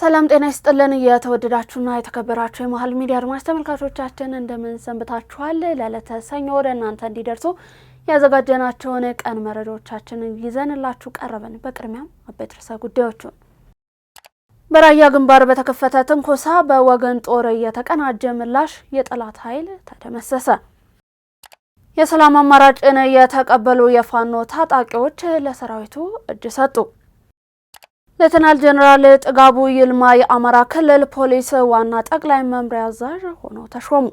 ሰላም ጤና ይስጥልን የተወደዳችሁና የተከበራችሁ የመሃል ሚዲያ አድማጭ ተመልካቾቻችን እንደምን ሰንብታችኋል? ለዕለተ ሰኞ ወደ እናንተ እንዲደርሱ ያዘጋጀናቸውን ቀን መረጃዎቻችንን ይዘንላችሁ ቀርበን። በቅድሚያም አበይት ርዕሰ ጉዳዮችን በራያ ግንባር በተከፈተ ትንኮሳ በወገን ጦር የተቀናጀ ምላሽ የጠላት ኃይል ተደመሰሰ። የሰላም አማራጭን የተቀበሉ የፋኖ ታጣቂዎች ለሰራዊቱ እጅ ሰጡ። ሌተናል ጀነራል ጥጋቡ ይልማ የአማራ ክልል ፖሊስ ዋና ጠቅላይ መምሪያ አዛዥ ሆነው ተሾሙ።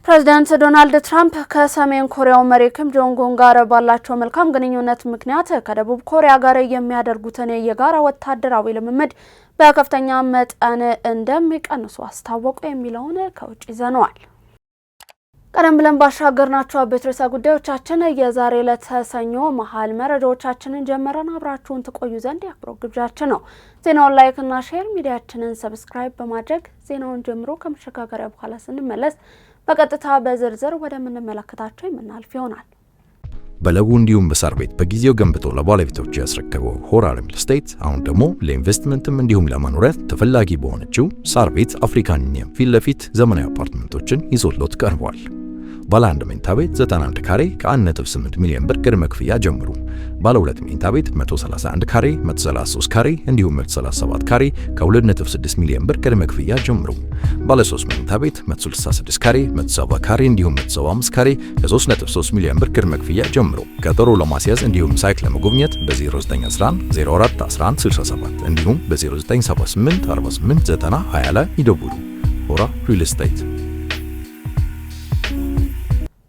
ፕሬዝዳንት ዶናልድ ትራምፕ ከሰሜን ኮሪያው መሪ ኪም ጆንግ ኡን ጋር ባላቸው መልካም ግንኙነት ምክንያት ከደቡብ ኮሪያ ጋር የሚያደርጉትን የጋራ ወታደራዊ ልምምድ በከፍተኛ መጠን እንደሚቀንሱ አስታወቁ። የሚለውን ከውጭ ይዘነዋል። ቀደም ብለን ባሻገርናቸው አበይት ርዕሰ ጉዳዮቻችን የዛሬ ዕለት ሰኞ መሃል መረጃዎቻችንን ጀመረን። አብራችሁን ትቆዩ ዘንድ የአክብሮት ግብዣችን ነው። ዜናውን ላይክ እና ሼር፣ ሚዲያችንን ሰብስክራይብ በማድረግ ዜናውን ጀምሮ ከመሸጋገሪያ በኋላ ስንመለስ በቀጥታ በዝርዝር ወደምንመለከታቸው የምናልፍ ይሆናል። በለቡ እንዲሁም በሳር ቤት በጊዜው ገንብቶ ለባለቤቶቹ ያስረከበው ሆራ ሪል ስቴት አሁን ደግሞ ለኢንቨስትመንትም እንዲሁም ለመኖሪያ ተፈላጊ በሆነችው ሳር ቤት አፍሪካን ዩኒየን ፊት ለፊት ዘመናዊ አፓርትመንቶችን ይዞሎት ቀርቧል። ባለ 1 መኝታ ቤት 91 ካሬ ከ1.8 ሚሊዮን ብር ቅድመ ክፍያ ጀምሩ። ባለ 2 መኝታ ቤት 131 ካሬ፣ 133 ካሬ እንዲሁም 137 ካሬ ከ2.6 ሚሊዮን ብር ቅድመ ክፍያ ጀምሩ። ባለ 3 መኝታ ቤት 166 ካሬ፣ 170 ካሬ እንዲሁም 175 ካሬ ከ3.3 ሚሊዮን ብር ቅድመ ክፍያ ጀምሩ። ቀጠሮ ለማስያዝ እንዲሁም ሳይት ለመጎብኘት በ0911 04 11 67 እንዲሁም በ0978 48 90 20 ላይ ይደውሉ። ሆራ ሪል ስቴት።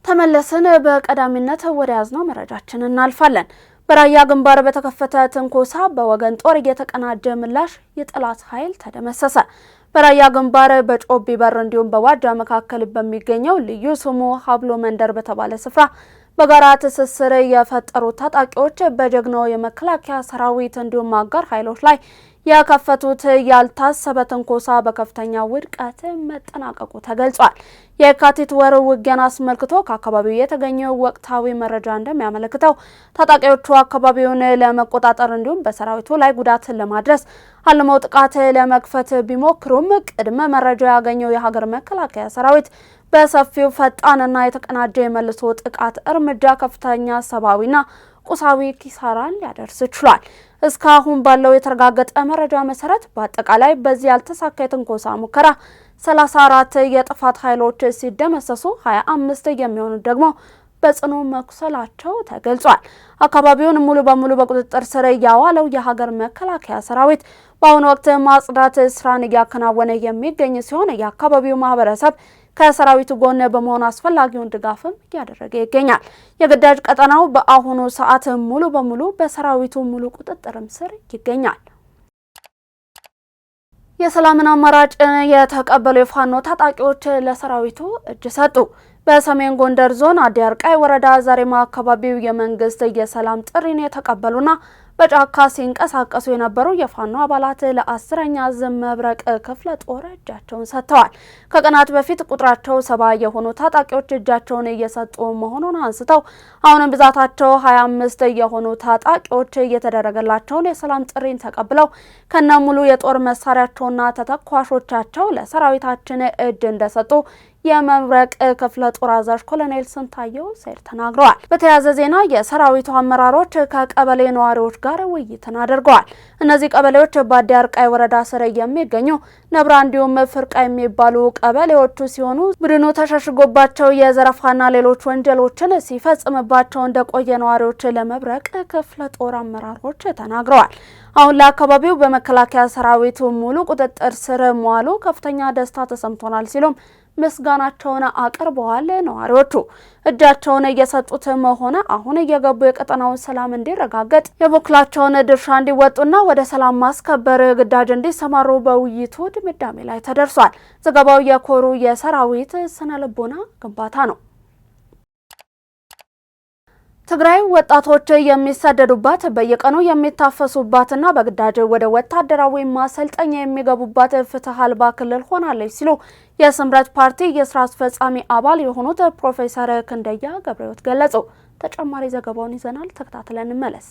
ተመለስን። በቀዳሚነት ወደ ያዝነው መረጃችን እናልፋለን። በራያ ግንባር በተከፈተ ትንኮሳ በወገን ጦር የተቀናጀ ምላሽ የጠላት ኃይል ተደመሰሰ። በራያ ግንባር በጮቢ በር እንዲሁም በዋጃ መካከል በሚገኘው ልዩ ስሙ ሀብሎ መንደር በተባለ ስፍራ በጋራ ትስስር የፈጠሩት ታጣቂዎች በጀግናው የመከላከያ ሰራዊት እንዲሁም አጋር ኃይሎች ላይ የከፈቱት ያልታሰበ ትንኮሳ በከፍተኛ ውድቀት መጠናቀቁ ተገልጿል። የካቲት ወር ውጊያን አስመልክቶ ከአካባቢው የተገኘው ወቅታዊ መረጃ እንደሚያመለክተው ታጣቂዎቹ አካባቢውን ለመቆጣጠር እንዲሁም በሰራዊቱ ላይ ጉዳት ለማድረስ አልመው ጥቃት ለመክፈት ቢሞክሩም ቅድመ መረጃ ያገኘው የሀገር መከላከያ ሰራዊት በሰፊው ፈጣንና የተቀናጀ የመልሶ ጥቃት እርምጃ ከፍተኛ ሰብአዊና ቁሳዊ ኪሳራን ሊያደርስ ችሏል። እስካሁን ባለው የተረጋገጠ መረጃ መሰረት በአጠቃላይ በዚህ ያልተሳካ የትንኮሳ ሙከራ 34 የጥፋት ኃይሎች ሲደመሰሱ 25 የሚሆኑት ደግሞ በጽኑ መቁሰላቸው ተገልጿል። አካባቢውን ሙሉ በሙሉ በቁጥጥር ስር ያዋለው የሀገር መከላከያ ሰራዊት በአሁኑ ወቅት ማጽዳት ስራን እያከናወነ የሚገኝ ሲሆን የአካባቢው ማህበረሰብ ከሰራዊቱ ጎን በመሆን አስፈላጊውን ድጋፍም እያደረገ ይገኛል። የግዳጅ ቀጠናው በአሁኑ ሰዓት ሙሉ በሙሉ በሰራዊቱ ሙሉ ቁጥጥርም ስር ይገኛል። የሰላምን አማራጭ የተቀበሉ የፋኖ ታጣቂዎች ለሰራዊቱ እጅ ሰጡ። በሰሜን ጎንደር ዞን አዲያርቃይ ወረዳ ዛሬማ አካባቢው የመንግስት የሰላም ጥሪን የተቀበሉና በጫካ ሲንቀሳቀሱ የነበሩ የፋኖ አባላት ለ10ኛ ዝም መብረቅ ክፍለ ጦር እጃቸውን ሰጥተዋል። ከቀናት በፊት ቁጥራቸው 70 የሆኑ ታጣቂዎች እጃቸውን እየሰጡ መሆኑን አንስተው አሁንም ብዛታቸው 25 የሆኑ ታጣቂዎች እየተደረገላቸውን የሰላም ጥሪን ተቀብለው ከነሙሉ የጦር መሳሪያቸውና ተተኳሾቻቸው ለሰራዊታችን እጅ እንደሰጡ የመብረቅ ክፍለ ጦር አዛዥ ኮሎኔል ስንታየው ሰይድ ተናግረዋል። በተያያዘ ዜና የሰራዊቱ አመራሮች ከቀበሌ ነዋሪዎች ጋር ውይይትን አድርገዋል። እነዚህ ቀበሌዎች በአዲያርቃይ ወረዳ ስር የሚገኙ ነብራ እንዲሁም ፍርቃ የሚባሉ ቀበሌዎቹ ሲሆኑ ቡድኑ ተሸሽጎባቸው የዘረፋና ሌሎች ወንጀሎችን ሲፈጽምባቸው እንደቆየ ነዋሪዎች ለመብረቅ ክፍለ ጦር አመራሮች ተናግረዋል። አሁን ለአካባቢው በመከላከያ ሰራዊቱ ሙሉ ቁጥጥር ስር መዋሉ ከፍተኛ ደስታ ተሰምቶናል ሲሉም ምስጋናቸውን አቅርበዋል። ነዋሪዎቹ እጃቸውን እየሰጡት መሆነ አሁን እየገቡ የቀጠናውን ሰላም እንዲረጋገጥ የበኩላቸውን ድርሻ እንዲወጡና ወደ ሰላም ማስከበር ግዳጅ እንዲሰማሩ በውይይቱ ድምዳሜ ላይ ተደርሷል። ዘገባው የኮሩ የሰራዊት ስነ ልቦና ግንባታ ነው። ትግራይ ወጣቶች የሚሰደዱባት በየቀኑ የሚታፈሱባትና በግዳጅ ወደ ወታደራዊ ማሰልጠኛ የሚገቡባት ፍትህ አልባ ክልል ሆናለች ሲሉ የስምረት ፓርቲ የስራ አስፈጻሚ አባል የሆኑት ፕሮፌሰር ክንደያ ገብረሕይወት ገለጹ። ተጨማሪ ዘገባውን ይዘናል፣ ተከታትለን እንመለስ።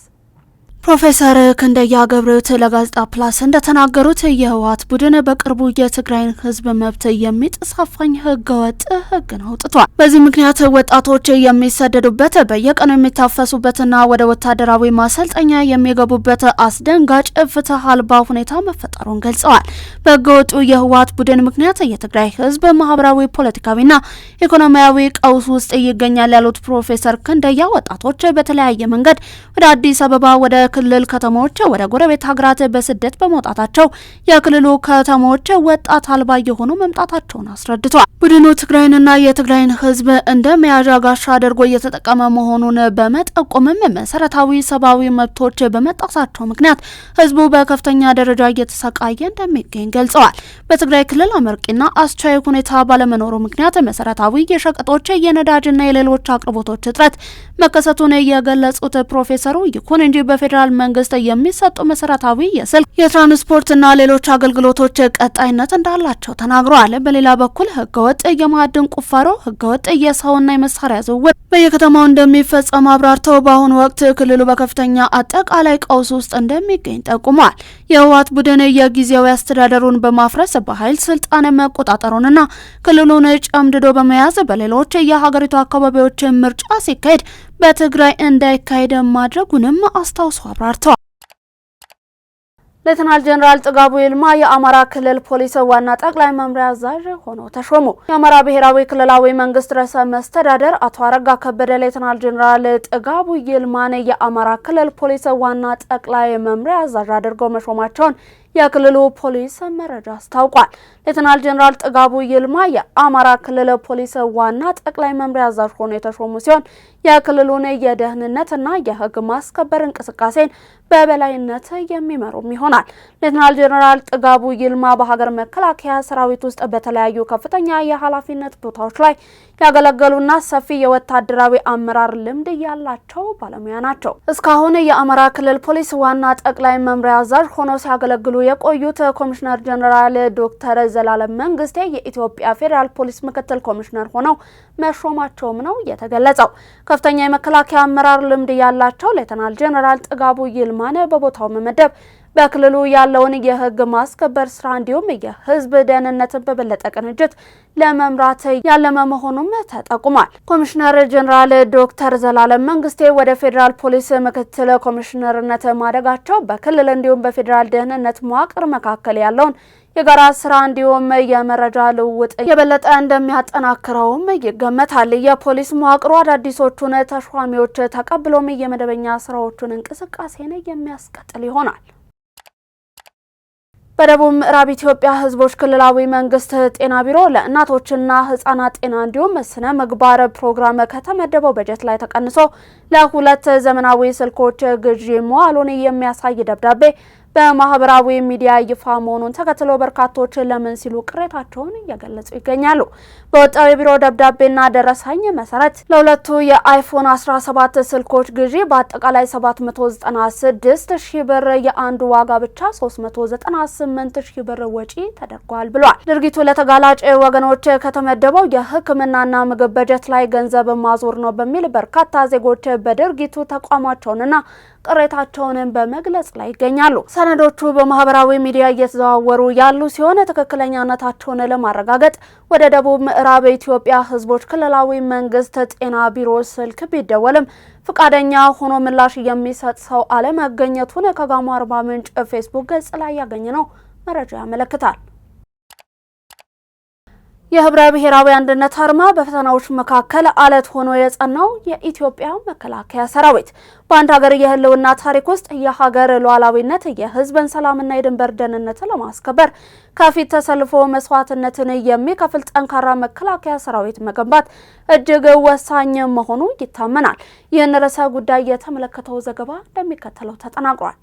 ፕሮፌሰር ክንደያ ገብረሕይወት ለጋዜጣ ፕላስ እንደተናገሩት የህወሓት ቡድን በቅርቡ የትግራይን ህዝብ መብት የሚጥስ አፋኝ ህገወጥ ህግን አውጥቷል። በዚህ ምክንያት ወጣቶች የሚሰደዱበት፣ በየቀኑ የሚታፈሱበትና ወደ ወታደራዊ ማሰልጠኛ የሚገቡበት አስደንጋጭ ፍትህ አልባ ሁኔታ መፈጠሩን ገልጸዋል። በህገወጡ የህወሓት ቡድን ምክንያት የትግራይ ህዝብ ማህበራዊ፣ ፖለቲካዊና ኢኮኖሚያዊ ቀውስ ውስጥ ይገኛል ያሉት ፕሮፌሰር ክንደያ ወጣቶች በተለያየ መንገድ ወደ አዲስ አበባ፣ ወደ ክልል ከተሞች፣ ወደ ጎረቤት ሀገራት በስደት በመውጣታቸው የክልሉ ከተሞች ወጣት አልባ የሆኑ መምጣታቸውን አስረድቷል። ቡድኑ ትግራይንና የትግራይን ህዝብ እንደ መያዣ ጋሻ አድርጎ እየተጠቀመ መሆኑን በመጠቆምም መሰረታዊ ሰብአዊ መብቶች በመጣሳቸው ምክንያት ህዝቡ በከፍተኛ ደረጃ እየተሰቃየ እንደሚገኝ ገልጸዋል። በትግራይ ክልል አመርቂና አስቻይ ሁኔታ ባለመኖሩ ምክንያት መሰረታዊ የሸቀጦች፣ የነዳጅና የሌሎች አቅርቦቶች እጥረት መከሰቱን የገለጹት ፕሮፌሰሩ ይሁን እንጂ በፌዴራል መንግስት የሚሰጡ መሰረታዊ የስልክ፣ የትራንስፖርትና ሌሎች አገልግሎቶች ቀጣይነት እንዳላቸው ተናግረዋል። በሌላ በኩል ህገወጥ የማዕድን ቁፋሮ፣ ህገወጥ የሰውና የመሳሪያ ዝውውር በየከተማው እንደሚፈጸም አብራርተው በአሁኑ ወቅት ክልሉ በከፍተኛ አጠቃላይ ቀውስ ውስጥ እንደሚገኝ ጠቁመዋል። የህወሓት ቡድን የጊዜያዊ አስተዳደሩን በማፍረስ በኃይል ስልጣን መቆጣጠሩንና ክልሉን ጨምድዶ በመያዝ በሌሎች የሀገሪቱ አካባቢዎች ምርጫ ሲካሄድ በትግራይ እንዳይካሄድ ማድረጉንም አስታውሰው አብራርተዋል። ሌተናል ጄኔራል ጥጋቡ ይልማ የአማራ ክልል ፖሊስ ዋና ጠቅላይ መምሪያ አዛዥ ሆነው ተሾሙ። የአማራ ብሔራዊ ክልላዊ መንግስት ርዕሰ መስተዳደር አቶ አረጋ ከበደ ሌተናል ጄኔራል ጥጋቡ ይልማን የአማራ ክልል ፖሊስ ዋና ጠቅላይ መምሪያ አዛዥ አድርገው መሾማቸውን የክልሉ ፖሊስ መረጃ አስታውቋል። ሌተናል ጄኔራል ጥጋቡ ይልማ የአማራ ክልል ፖሊስ ዋና ጠቅላይ መምሪያ አዛዥ ሆነው የተሾሙ ሲሆን የክልሉን የደህንነትና የህግ ማስከበር እንቅስቃሴን በበላይነት የሚመሩም ይሆናል። ሌተናል ጄኔራል ጥጋቡ ይልማ በሀገር መከላከያ ሰራዊት ውስጥ በተለያዩ ከፍተኛ የኃላፊነት ቦታዎች ላይ ያገለገሉና ሰፊ የወታደራዊ አመራር ልምድ ያላቸው ባለሙያ ናቸው። እስካሁን የአማራ ክልል ፖሊስ ዋና ጠቅላይ መምሪያ አዛዥ ሆነው ሲያገለግሉ የቆዩት ኮሚሽነር ጄኔራል ዶክተር ዘላለም መንግስቴ የኢትዮጵያ ፌዴራል ፖሊስ ምክትል ኮሚሽነር ሆነው መሾማቸውም ነው የተገለጸው። ከፍተኛ የመከላከያ አመራር ልምድ ያላቸው ሌተናል ጄኔራል ጥጋቡ ይልማን በቦታው መመደብ በክልሉ ያለውን የህግ ማስከበር ስራ እንዲሁም የህዝብ ደህንነትን በበለጠ ቅንጅት ለመምራት ያለመ መሆኑም ተጠቁሟል። ኮሚሽነር ጄኔራል ዶክተር ዘላለም መንግስቴ ወደ ፌዴራል ፖሊስ ምክትል ኮሚሽነርነት ማደጋቸው በክልል እንዲሁም በፌዴራል ደህንነት መዋቅር መካከል ያለውን የጋራ ስራ እንዲሁም የመረጃ ልውውጥ የበለጠ እንደሚያጠናክረውም ይገመታል። የፖሊስ መዋቅሩ አዳዲሶቹን ተሿሚዎች ተቀብሎም የመደበኛ ስራዎቹን እንቅስቃሴን የሚያስቀጥል ይሆናል። በደቡብ ምዕራብ ኢትዮጵያ ህዝቦች ክልላዊ መንግስት ጤና ቢሮ ለእናቶችና ህጻናት ጤና እንዲሁም ስነ ምግባር ፕሮግራም ከተመደበው በጀት ላይ ተቀንሶ ለሁለት ዘመናዊ ስልኮች ግዢ መዋሉን የሚያሳይ ደብዳቤ በማህበራዊ ሚዲያ ይፋ መሆኑን ተከትሎ በርካቶች ለምን ሲሉ ቅሬታቸውን እየገለጹ ይገኛሉ። በወጣው የቢሮ ደብዳቤና ደረሰኝ መሰረት ለሁለቱ የአይፎን 17 ስልኮች ግዢ በአጠቃላይ 796 ሺህ ብር የአንዱ ዋጋ ብቻ 398 ሺህ ብር ወጪ ተደርጓል ብሏል። ድርጊቱ ለተጋላጭ ወገኖች ከተመደበው የሕክምናና ምግብ በጀት ላይ ገንዘብ ማዞር ነው በሚል በርካታ ዜጎች በድርጊቱ ተቋማቸውንና ቅሬታቸውን በመግለጽ ላይ ይገኛሉ። ሰነዶቹ በማህበራዊ ሚዲያ እየተዘዋወሩ ያሉ ሲሆን ትክክለኛነታቸውን ለማረጋገጥ ወደ ደቡብ ምዕራብ ኢትዮጵያ ህዝቦች ክልላዊ መንግስት ጤና ቢሮ ስልክ ቢደወልም ፍቃደኛ ሆኖ ምላሽ የሚሰጥ ሰው አለመገኘቱን ከጋሞ አርባ ምንጭ ፌስቡክ ገጽ ላይ ያገኘነው መረጃ ያመለክታል። የህብረ ብሔራዊ አንድነት አርማ በፈተናዎች መካከል አለት ሆኖ የጸናው የኢትዮጵያ መከላከያ ሰራዊት በአንድ ሀገር የህልውና ታሪክ ውስጥ የሀገር ሉዓላዊነት፣ የህዝብን ሰላምና የድንበር ደህንነት ለማስከበር ከፊት ተሰልፎ መስዋዕትነትን የሚከፍል ጠንካራ መከላከያ ሰራዊት መገንባት እጅግ ወሳኝ መሆኑ ይታመናል። ይህን ርዕሰ ጉዳይ የተመለከተው ዘገባ እንደሚከተለው ተጠናቅሯል።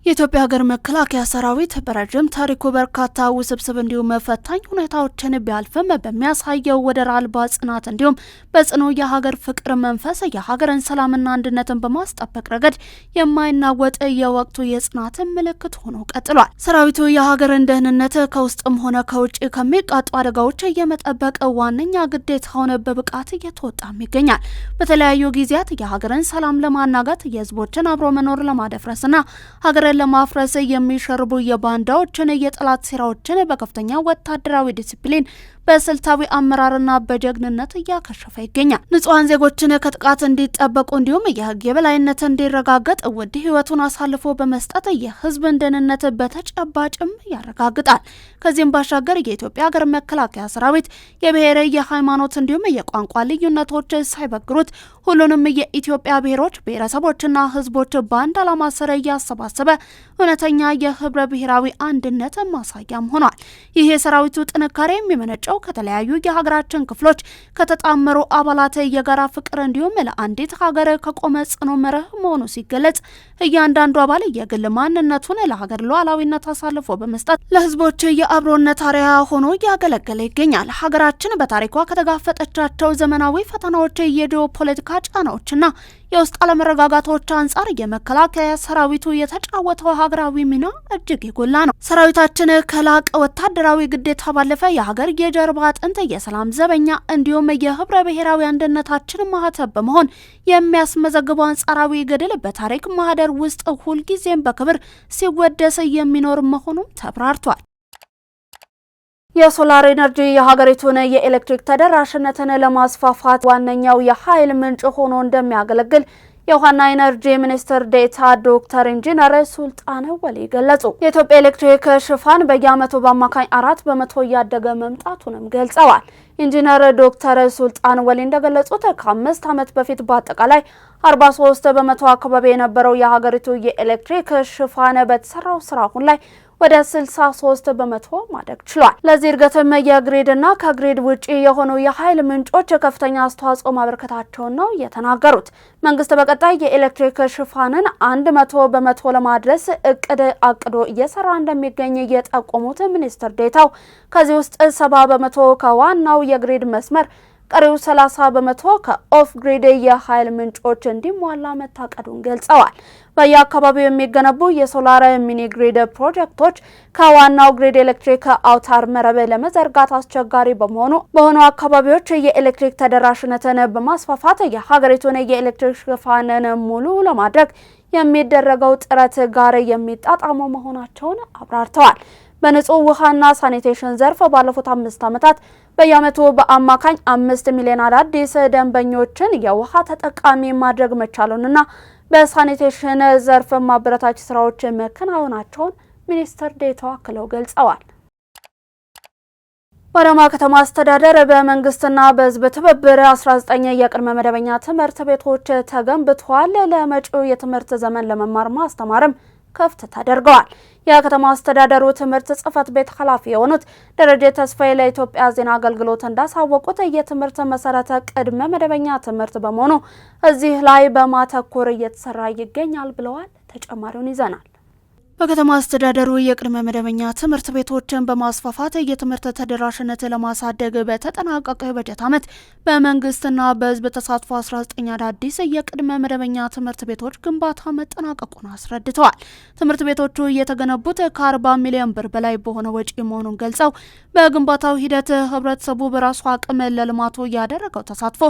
የኢትዮጵያ ሀገር መከላከያ ሰራዊት በረጅም ታሪኩ በርካታ ውስብስብ እንዲሁም ፈታኝ ሁኔታዎችን ቢያልፍም በሚያሳየው ወደር አልባ ጽናት እንዲሁም በጽኑ የሀገር ፍቅር መንፈስ የሀገርን ሰላምና አንድነትን በማስጠበቅ ረገድ የማይናወጥ የወቅቱ የጽናት ምልክት ሆኖ ቀጥሏል። ሰራዊቱ የሀገርን ደህንነት ከውስጥም ሆነ ከውጭ ከሚቃጡ አደጋዎች የመጠበቅ ዋነኛ ግዴታውን በብቃት እየተወጣም ይገኛል። በተለያዩ ጊዜያት የሀገርን ሰላም ለማናጋት የህዝቦችን አብሮ መኖር ለማደፍረስና ሀገርን ለማፍረስ የሚሸርቡ የባንዳዎችን የጠላት ሴራዎችን በከፍተኛ ወታደራዊ ዲሲፕሊን በስልታዊ አመራርና በጀግንነት እያከሸፈ ይገኛል። ንጹሃን ዜጎችን ከጥቃት እንዲጠበቁ እንዲሁም የህግ የበላይነት እንዲረጋገጥ ውድ ህይወቱን አሳልፎ በመስጠት የህዝብን ደህንነት በተጨባጭም ያረጋግጣል። ከዚህም ባሻገር የኢትዮጵያ ሀገር መከላከያ ሰራዊት የብሔር፣ የሃይማኖት እንዲሁም የቋንቋ ልዩነቶች ሳይበግሩት ሁሉንም የኢትዮጵያ ብሔሮች፣ ብሔረሰቦችና ህዝቦች በአንድ ዓላማ ስር እያሰባሰበ እውነተኛ የህብረ ብሔራዊ አንድነት ማሳያም ሆኗል። ይህ የሰራዊቱ ጥንካሬ የሚመነጨው ከተለያዩ የሀገራችን ክፍሎች ከተጣመሩ አባላት የጋራ ፍቅር እንዲሁም ለአንዲት ሀገር ከቆመ ጽኑ መርህ መሆኑ ሲገለጽ እያንዳንዱ አባል የግል ማንነቱን ለሀገር ሉዓላዊነት አሳልፎ በመስጠት ለህዝቦች የአብሮነት አርአያ ሆኖ እያገለገለ ይገኛል። ሀገራችን በታሪኳ ከተጋፈጠቻቸው ዘመናዊ ፈተናዎች፣ የጂኦፖለቲካ ጫናዎችና የውስጥ አለመረጋጋቶች አንጻር የመከላከያ ሰራዊቱ የተጫወተው ሀገራዊ ሚና እጅግ የጎላ ነው። ሰራዊታችን ከላቀ ወታደራዊ ግዴታ ባለፈ የሀገር የጀርባ አጥንት፣ የሰላም ዘበኛ እንዲሁም የህብረ ብሔራዊ አንድነታችን ማህተብ በመሆን የሚያስመዘግበው አንጻራዊ ገድል በታሪክ ማህደር ውስጥ ሁልጊዜም በክብር ሲወደስ የሚኖር መሆኑም ተብራርቷል። የሶላር ኢነርጂ የሀገሪቱን የኤሌክትሪክ ተደራሽነትን ለማስፋፋት ዋነኛው የኃይል ምንጭ ሆኖ እንደሚያገለግል የውሃና ኢነርጂ ሚኒስትር ዴኤታ ዶክተር ኢንጂነር ሱልጣን ወሊ ገለጹ። የኢትዮጵያ ኤሌክትሪክ ሽፋን በየዓመቱ በአማካኝ 4 በመቶ እያደገ መምጣቱንም ገልጸዋል። ኢንጂነር ዶክተር ሱልጣን ወሊ እንደገለጹት ከ5 ዓመት በፊት በአጠቃላይ 43 በመቶ አካባቢ የነበረው የሀገሪቱ የኤሌክትሪክ ሽፋን በተሰራው ስራ አሁን ላይ ወደ 63 በመቶ ማደግ ችሏል። ለዚህ እድገትም የግሪድና ከግሪድ ውጪ የሆኑ የኃይል ምንጮች ከፍተኛ አስተዋጽኦ ማበርከታቸውን ነው የተናገሩት። መንግስት በቀጣይ የኤሌክትሪክ ሽፋንን 100 በመቶ ለማድረስ እቅድ አቅዶ እየሰራ እንደሚገኝ የጠቆሙት ሚኒስትር ዴኤታው ከዚህ ውስጥ 70 በመቶ ከዋናው የግሪድ መስመር፣ ቀሪው 30 በመቶ ከኦፍ ግሪድ የኃይል ምንጮች እንዲሟላ መታቀዱን ገልጸዋል። በየአካባቢው የሚገነቡ የሶላር ሚኒ ግሪድ ፕሮጀክቶች ከዋናው ግሪድ ኤሌክትሪክ አውታር መረብ ለመዘርጋት አስቸጋሪ በሆኑ አካባቢዎች የኤሌክትሪክ ተደራሽነትን በማስፋፋት የሀገሪቱን የኤሌክትሪክ ሽፋንን ሙሉ ለማድረግ የሚደረገው ጥረት ጋር የሚጣጣሙ መሆናቸውን አብራርተዋል። በንጹህ ውሃና ሳኒቴሽን ዘርፍ ባለፉት 5 ዓመታት በየዓመቱ በአማካኝ 5 ሚሊዮን አዳዲስ ደንበኞችን የውሃ ተጠቃሚ ማድረግ መቻሉንና በሳኒቴሽን ዘርፍ ማበረታች ስራዎች መከናወናቸውን ሚኒስትር ዴኤታው አክለው ገልጸዋል። በአዳማ ከተማ አስተዳደር በመንግስትና በህዝብ ትብብር 19 የቅድመ መደበኛ ትምህርት ቤቶች ተገንብተዋል። ለመጪው የትምህርት ዘመን ለመማር ማስተማርም ክፍት ተደርገዋል። የከተማ አስተዳደሩ ትምህርት ጽህፈት ቤት ኃላፊ የሆኑት ደረጀ ተስፋዬ ለኢትዮጵያ ዜና አገልግሎት እንዳሳወቁት የትምህርት መሰረተ ቅድመ መደበኛ ትምህርት በመሆኑ እዚህ ላይ በማተኮር እየተሰራ ይገኛል ብለዋል። ተጨማሪውን ይዘናል። በከተማ አስተዳደሩ የቅድመ መደበኛ ትምህርት ቤቶችን በማስፋፋት የትምህርት ተደራሽነት ለማሳደግ በተጠናቀቀ በጀት ዓመት በመንግስትና በህዝብ ተሳትፎ 19 አዳዲስ የቅድመ መደበኛ ትምህርት ቤቶች ግንባታ መጠናቀቁን አስረድተዋል። ትምህርት ቤቶቹ የተገነቡት ከ40 ሚሊዮን ብር በላይ በሆነ ወጪ መሆኑን ገልጸው በግንባታው ሂደት ህብረተሰቡ በራሱ አቅም ለልማቱ ያደረገው ተሳትፎ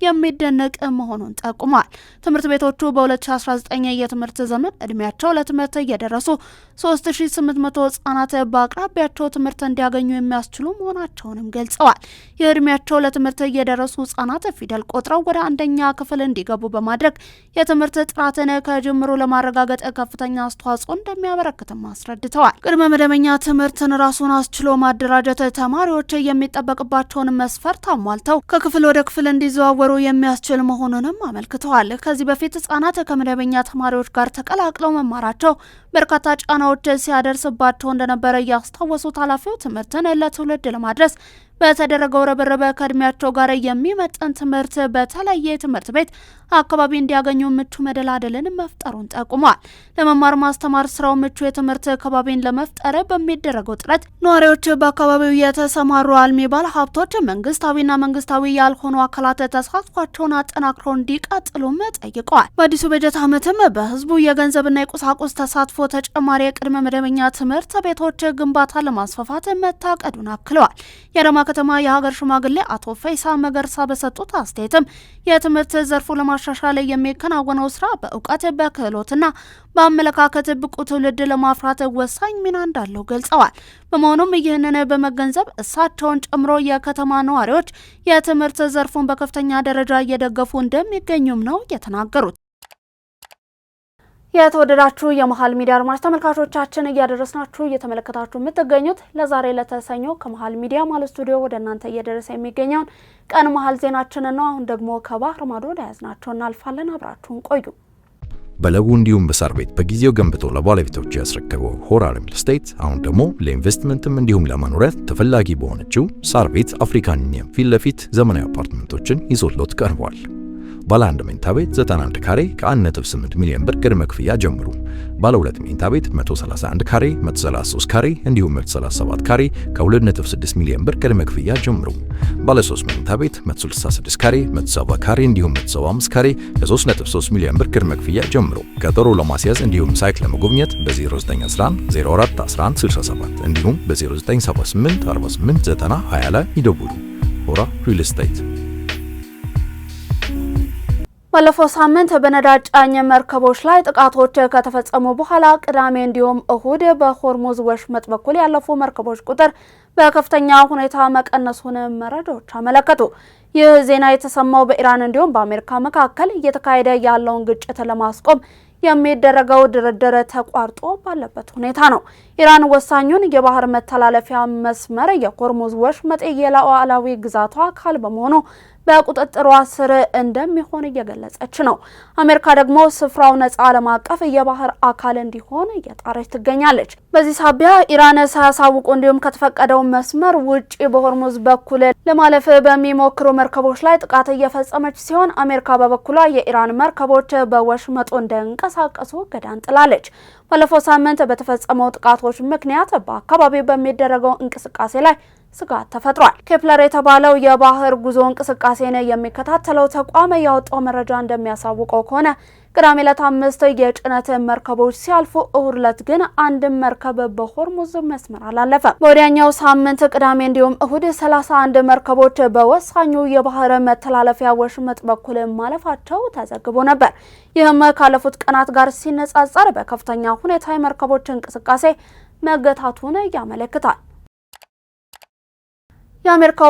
የሚደነቅ መሆኑን ጠቁሟል። ትምህርት ቤቶቹ በ2019 የትምህርት ዘመን እድሜያቸው ለትምህርት እየደረሱ 3800 ህጻናት በአቅራቢያቸው ትምህርት እንዲያገኙ የሚያስችሉ መሆናቸውንም ገልጸዋል። የእድሜያቸው ለትምህርት እየደረሱ ህጻናት ፊደል ቆጥረው ወደ 1ኛ ክፍል እንዲገቡ በማድረግ የትምህርት ጥራትን ከጅምሩ ለማረጋገጥ ከፍተኛ አስተዋጽኦ እንደሚያበረክትም አስረድተዋል። ቅድመ መደበኛ ትምህርትን ራሱን አስችሎ ማደራጀት ተማሪዎች የሚጠበቅባቸውን መስፈርት አሟልተው ከክፍል ወደ ክፍል እንዲዘዋወሩ የሚያስችል መሆኑንም አመልክተዋል። ከዚህ በፊት ህጻናት ከመደበኛ ተማሪዎች ጋር ተቀላቅለው መማራቸው በርካታ ጫናዎች ሲያደርስባቸው እንደነበረ ያስታወሱት ኃላፊው ትምህርትን ለትውልድ ለማድረስ በተደረገው ርብርብ ከእድሜያቸው ጋር የሚመጥን ትምህርት በተለየ ትምህርት ቤት አካባቢ እንዲያገኙ ምቹ መደላደልን መፍጠሩን ጠቁሟል። ለመማር ማስተማር ስራው ምቹ የትምህርት አካባቢን ለመፍጠር በሚደረገው ጥረት ነዋሪዎች በአካባቢው የተሰማሩ አልሚ ባለሀብቶች መንግስታዊና መንግስታዊ ያልሆኑ አካላት ተሳትፏቸውን አጠናክረው እንዲቀጥሉም ጠይቀዋል። በአዲሱ በጀት ዓመትም በህዝቡ የገንዘብና የቁሳቁስ ተሳትፎ ተጨማሪ የቅድመ መደበኛ ትምህርት ቤቶች ግንባታ ለማስፋፋት መታቀዱን አክለዋል። የአዳማ ከተማ የሀገር ሽማግሌ አቶ ፈይሳ መገርሳ በሰጡት አስተያየትም የትምህርት ዘርፉ ለማሻሻል የሚከናወነው ስራ በእውቀት በክህሎትና በአመለካከት ብቁ ትውልድ ለማፍራት ወሳኝ ሚና እንዳለው ገልጸዋል። በመሆኑም ይህንን በመገንዘብ እሳቸውን ጨምሮ የከተማ ነዋሪዎች የትምህርት ዘርፉን በከፍተኛ ደረጃ እየደገፉ እንደሚገኙም ነው የተናገሩት። የተወደዳችሁ የመሃል ሚዲያ አድማጭ ተመልካቾቻችን እያደረስናችሁ እየተመለከታችሁ የምትገኙት ለዛሬ ለተሰኞ ከመሃል ሚዲያ ማለት ስቱዲዮ ወደ እናንተ እየደረሰ የሚገኘውን ቀን መሃል ዜናችን ነው። አሁን ደግሞ ከባህር ማዶ ያዝናቸው እናልፋለን። አብራችሁን ቆዩ። በለቡ እንዲሁም በሳር ቤት በጊዜው ገንብቶ ለባለቤቶች ያስረከበው ሆራል ሪል ስቴት አሁን ደግሞ ለኢንቨስትመንትም እንዲሁም ለመኖሪያ ተፈላጊ በሆነችው ሳር ቤት አፍሪካን ዩኒየን ፊት ለፊት ዘመናዊ አፓርትመንቶችን ይዞሎት ቀርቧል። ባለ 1 መኝታ ቤት 91 ካሬ ከ1.8 ሚሊዮን ብር ቅድመ ክፍያ ጀምሩ። ባለ 2 መኝታ ቤት 131 ካሬ፣ 133 ካሬ እንዲሁም 137 ካሬ ከ2.6 ሚሊዮን ብር ቅድመ ክፍያ ጀምሩ። ባለ 3 መኝታ ቤት 166 ካሬ፣ 170 ካሬ እንዲሁም 175 ካሬ ከ3.3 ሚሊዮን ብር ቅድመ ክፍያ ጀምሩ። ቀጠሮ ለማስያዝ እንዲሁም ሳይት ለመጎብኘት በ0911 04 11 67 እንዲሁም በ0978 48 90 20 ላይ ይደውሉ። ሆራ ሪል ስቴት። ባለፈው ሳምንት በነዳጅ ጫኝ መርከቦች ላይ ጥቃቶች ከተፈጸሙ በኋላ ቅዳሜ እንዲሁም እሁድ በሆርሙዝ ወሽመጥ በኩል ያለፉ መርከቦች ቁጥር በከፍተኛ ሁኔታ መቀነሱን መረጃዎች አመለከቱ። ይህ ዜና የተሰማው በኢራን እንዲሁም በአሜሪካ መካከል እየተካሄደ ያለውን ግጭት ለማስቆም የሚደረገው ድርድር ተቋርጦ ባለበት ሁኔታ ነው። ኢራን ወሳኙን የባህር መተላለፊያ መስመር የሆርሙዝ ወሽመጥ የሉዓላዊ ግዛቷ አካል በመሆኑ በቁጥጥሯ ስር እንደሚሆን እየገለጸች ነው። አሜሪካ ደግሞ ስፍራው ነፃ ዓለም አቀፍ የባህር አካል እንዲሆን እየጣረች ትገኛለች። በዚህ ሳቢያ ኢራን ሳያሳውቁ እንዲሁም ከተፈቀደው መስመር ውጪ በሆርሙዝ በኩል ለማለፍ በሚሞክሩ መርከቦች ላይ ጥቃት እየፈጸመች ሲሆን፣ አሜሪካ በበኩሏ የኢራን መርከቦች በወሽመጡ እንዳይንቀሳቀሱ እገዳን ጥላለች። ባለፈው ሳምንት በተፈጸመው ጥቃቶች ምክንያት በአካባቢው በሚደረገው እንቅስቃሴ ላይ ስጋት ተፈጥሯል። ኬፕለር የተባለው የባህር ጉዞ እንቅስቃሴን የሚከታተለው ተቋም ያወጣው መረጃ እንደሚያሳውቀው ከሆነ ቅዳሜ ዕለት 5 የጭነት መርከቦች ሲያልፉ እሁድ ዕለት ግን አንድም መርከብ በሆርሙዝ መስመር አላለፈም። በወዲያኛው ሳምንት ቅዳሜ እንዲሁም እሁድ 31 መርከቦች በወሳኙ የባህር መተላለፊያ ወሽመጥ በኩል ማለፋቸው ተዘግቦ ነበር። ይህም ካለፉት ቀናት ጋር ሲነጻጸር በከፍተኛ ሁኔታ የመርከቦች እንቅስቃሴ መገታቱን ያመለክታል። የአሜሪካው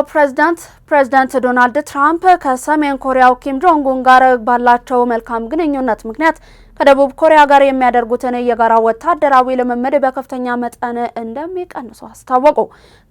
ፕሬዝዳንት ዶናልድ ትራምፕ ከሰሜን ኮሪያው ኪም ጆንግ ኡን ጋር ባላቸው መልካም ግንኙነት ምክንያት ከደቡብ ኮሪያ ጋር የሚያደርጉትን የጋራ ወታደራዊ ልምምድ በከፍተኛ መጠን እንደሚቀንሱ አስታወቁ።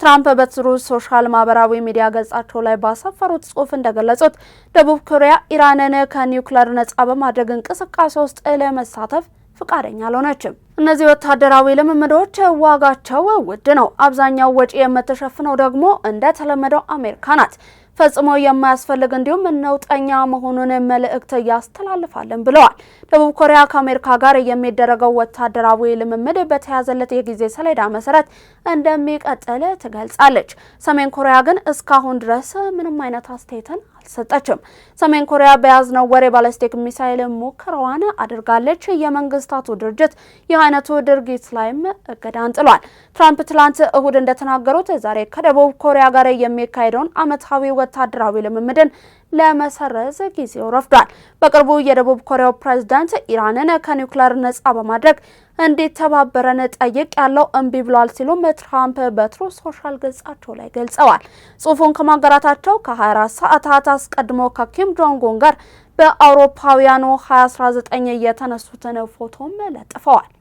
ትራምፕ በትሩዝ ሶሻል ማህበራዊ ሚዲያ ገጻቸው ላይ ባሰፈሩት ጽሑፍ እንደገለጹት ደቡብ ኮሪያ ኢራንን ከኒውክሌር ነጻ በማድረግ እንቅስቃሴ ውስጥ ለመሳተፍ ፍቃደኛ አልሆነችም። እነዚህ ወታደራዊ ልምምዶች ዋጋቸው ውድ ነው። አብዛኛው ወጪ የምትሸፍነው ደግሞ እንደተለመደው አሜሪካ ናት። ፈጽሞ የማያስፈልግ እንዲሁም ነውጠኛ መሆኑን መልእክት ያስተላልፋልን ብለዋል። ደቡብ ኮሪያ ከአሜሪካ ጋር የሚደረገው ወታደራዊ ልምምድ በተያዘለት የጊዜ ሰሌዳ መሰረት እንደሚቀጥል ትገልጻለች። ሰሜን ኮሪያ ግን እስካሁን ድረስ ምንም አይነት አስተያየትን አልሰጠችም። ሰሜን ኮሪያ በያዝነው ወር ባላስቲክ ሚሳይል ሙከራዋን አድርጋለች። የመንግስታቱ ድርጅት ይህ አይነቱ ድርጊት ላይም እገዳን ጥሏል። ትራምፕ ትላንት እሁድ እንደተናገሩት ዛሬ ከደቡብ ኮሪያ ጋር የሚካሄደውን ዓመታዊ ወታደራዊ ልምምድን ለመሰረዝ ጊዜው ረፍዷል። በቅርቡ የደቡብ ኮሪያው ፕሬዝዳንት ኢራንን ከኒውክሌር ነጻ በማድረግ እንዲተባበረን ጠይቅ ያለው እምቢ ብሏል ሲሉም ትራምፕ በትሩዝ ሶሻል ገጻቸው ላይ ገልጸዋል። ጽሑፉን ከማጋራታቸው ከ24 ሰዓታት አስቀድሞ ከኪም ጆንግ ኡን ጋር በአውሮፓውያኑ 2019 የተነሱትን ፎቶም ለጥፈዋል።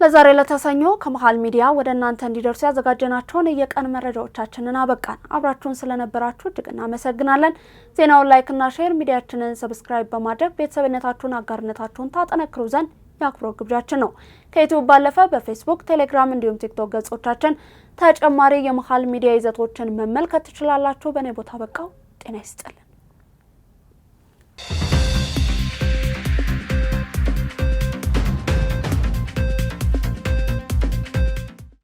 ለዛሬ ለተሰኞ ከመሃል ሚዲያ ወደ እናንተ እንዲደርሱ ያዘጋጀናቸውን የቀን መረጃዎቻችንን አበቃን። አብራችሁን ስለነበራችሁ እጅግ እናመሰግናለን። ዜናውን ላይክ እና ሼር፣ ሚዲያችንን ሰብስክራይብ በማድረግ ቤተሰብነታችሁን አጋርነታችሁን ታጠነክሩ ዘንድ የአክብሮት ግብዣችን ነው። ከዩቲዩብ ባለፈ በፌስቡክ፣ ቴሌግራም እንዲሁም ቲክቶክ ገጾቻችን ተጨማሪ የመሃል ሚዲያ ይዘቶችን መመልከት ትችላላችሁ። በኔ ቦታ በቃው። ጤና ይስጥልን።